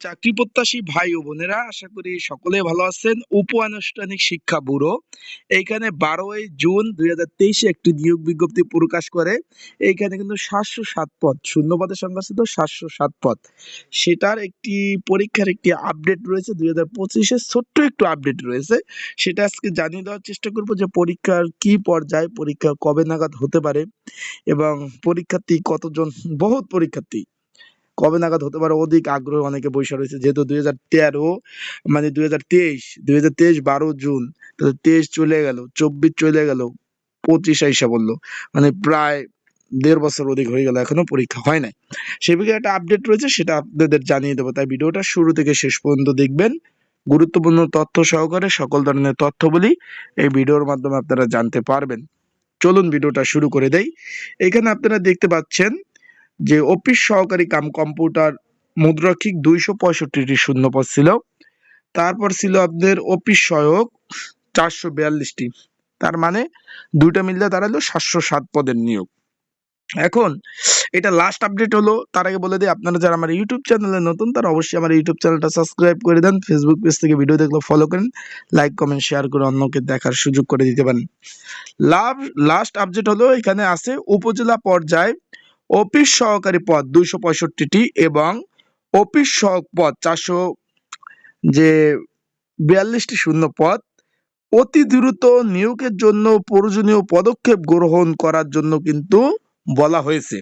চাকরি প্রত্যাশী ভাই ও বোনেরা, আশা করি সকলে ভালো আছেন। উপ আনুষ্ঠানিক শিক্ষা ব্যুরো এইখানে 12ই জুন 2023 একটি নিয়োগ বিজ্ঞপ্তি প্রকাশ করে। এইখানে কিন্তু 707 পদ, শূন্য পদের সংখ্যা ছিল 707 পদ। সেটার একটি পরীক্ষার একটি আপডেট রয়েছে 2025-এর, ছোট্ট একটু আপডেট রয়েছে, সেটা আজকে জানিয়ে দেওয়ার চেষ্টা করব যে পরীক্ষার কি পর্যায়ে, পরীক্ষা কবে নাগাদ হতে পারে এবং পরীক্ষার্থী কতজন, বহুত পরীক্ষার্থী কবে নাগাদ হতে পারে অধিক আগ্রহ অনেকে বসে রয়েছে। যেহেতু 2013 মানে 2023 12 জুন, 23 চলে গেল, 24 চলে গেল, 25 আইসা বললো, মানে প্রায় 1.5 বছর অধিক হয়ে গেল, এখনো পরীক্ষা হয় নাই। সেই বিষয়ে একটা আপডেট রয়েছে, সেটা আপনাদের জানিয়ে দেবো, তাই ভিডিওটা শুরু থেকে শেষ পর্যন্ত দেখবেন। গুরুত্বপূর্ণ তথ্য সহকারে সকল ধরনের তথ্যবলি এই ভিডিওর মাধ্যমে আপনারা জানতে পারবেন। চলুন ভিডিওটা শুরু করে দেই। এখানে আপনারা দেখতে পাচ্ছেন যে অফিস সহকারী কাম কম্পিউটার মুদ্রাক্ষিক 265টি শূন্যপদ ছিল। তারপর ছিল আপনাদের অফিস সহায়ক 442টি, তার মানে দুইটা মিললে দাঁড়ালো 707 পদের নিয়োগ। এখন এটা লাস্ট আপডেট হলো। তার আগে বলে দিই, আপনারা যারা আমার ইউটিউব চ্যানেলে নতুন তারা অবশ্যই আমার ইউটিউব চ্যানেলটা সাবস্ক্রাইব করে দেন, ফেসবুক পেজ থেকে ভিডিও দেখলে ফলো করেন, লাইক কমেন্ট শেয়ার করে অন্যকে দেখার সুযোগ করে দিতে পারেন। লাস্ট আপডেট হলো, এখানে আছে উপজেলা পর্যায়ে অফিস সহকারী পদ 265টি এবং অফিস সহক পদ 442টি শূন্য পদ। অতি দ্রুত নিয়োগের জন্য প্রয়োজনীয় পদক্ষেপ গ্রহণ করার জন্য কিন্তু বলা হয়েছে।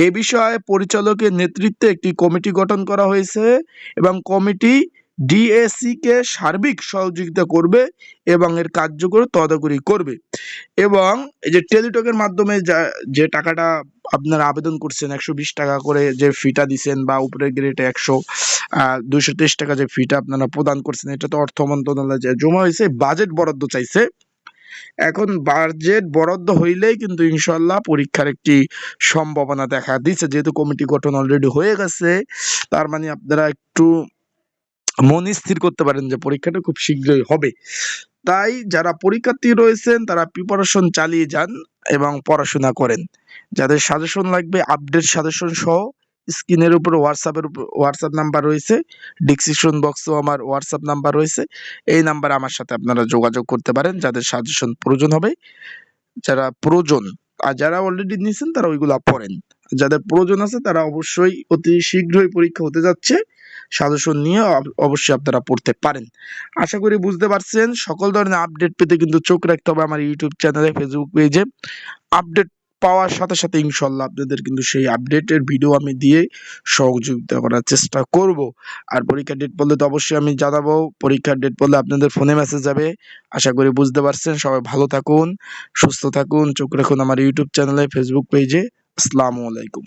এ বিষয়ে পরিচালকের নেতৃত্বে একটি কমিটি গঠন করা হয়েছে এবং কমিটি ডিএসি কে সার্বিক সহযোগিতা করবে এবং এর কার্যকর তদারকি করবে। এবং এই যে টেলিটকের মাধ্যমে যে টাকাটা আপনারা আবেদন করছেন, 120 টাকা করে যে ফিটা দিচ্ছেন বা উপরের গ্রেডে 223 টাকা যে ফিটা আপনারা প্রদান করছেন, এটা তো অর্থ মন্ত্রণালয়ে জমা হয়েছে, বাজেট বরাদ্দ চাইছে। এখন বাজেট বরাদ্দ হইলেই কিন্তু ইনশাল্লাহ পরীক্ষার একটি সম্ভাবনা দেখা দিচ্ছে। যেহেতু কমিটি গঠন অলরেডি হয়ে গেছে, তার মানে আপনারা একটু মন স্থির করতে পারেন যে পরীক্ষাটা খুব শীঘ্রই হবে। তাই যারা পরীক্ষার্থী রয়েছেন তারা প্রিপারেশন চালিয়ে যান এবং পড়াশোনা করেন। যাদের সাজেশন লাগবে, আপডেট সাজেশন সহ স্ক্রিনের উপর হোয়াটসঅ্যাপ নাম্বার রয়েছে, ডিসক্রিপশন বক্সেও আমার হোয়াটসঅ্যাপ নাম্বার রয়েছে, এই নাম্বারে আমার সাথে আপনারা যোগাযোগ করতে পারেন যাদের সাজেশন প্রয়োজন হবে। যারা প্রয়োজন আর যারা অলরেডি নিয়েছেন তারা ওইগুলা পড়েন, যাদের প্রয়োজন আছে তারা অবশ্যই অতি শীঘ্রই পরীক্ষা হতে যাচ্ছে, সাজেশন নিয়ে অবশ্যই আপনারা পড়তে পারেন। আশা করি বুঝতে পারছেন। সকল ধরনের আপডেট পেতে কিন্তু চোখ রাখতে হবে আমার ইউটিউব চ্যানেলে, ফেসবুক পেজে। আপডেট পাওয়ার সাথে সাথে ইনশাল্লাহ আপনাদের কিন্তু সেই আপডেটের ভিডিও আমি দিয়ে সহযোগিতা করার চেষ্টা করব। আর পরীক্ষার ডেট পড়লে তো অবশ্যই আমি জানাবো, পরীক্ষার ডেট পড়লে আপনাদের ফোনে মেসেজ যাবে। আশা করি বুঝতে পারছেন। সবাই ভালো থাকুন, সুস্থ থাকুন, চোখ রাখুন আমার ইউটিউব চ্যানেলে, ফেসবুক পেজে। আসসালামু আলাইকুম।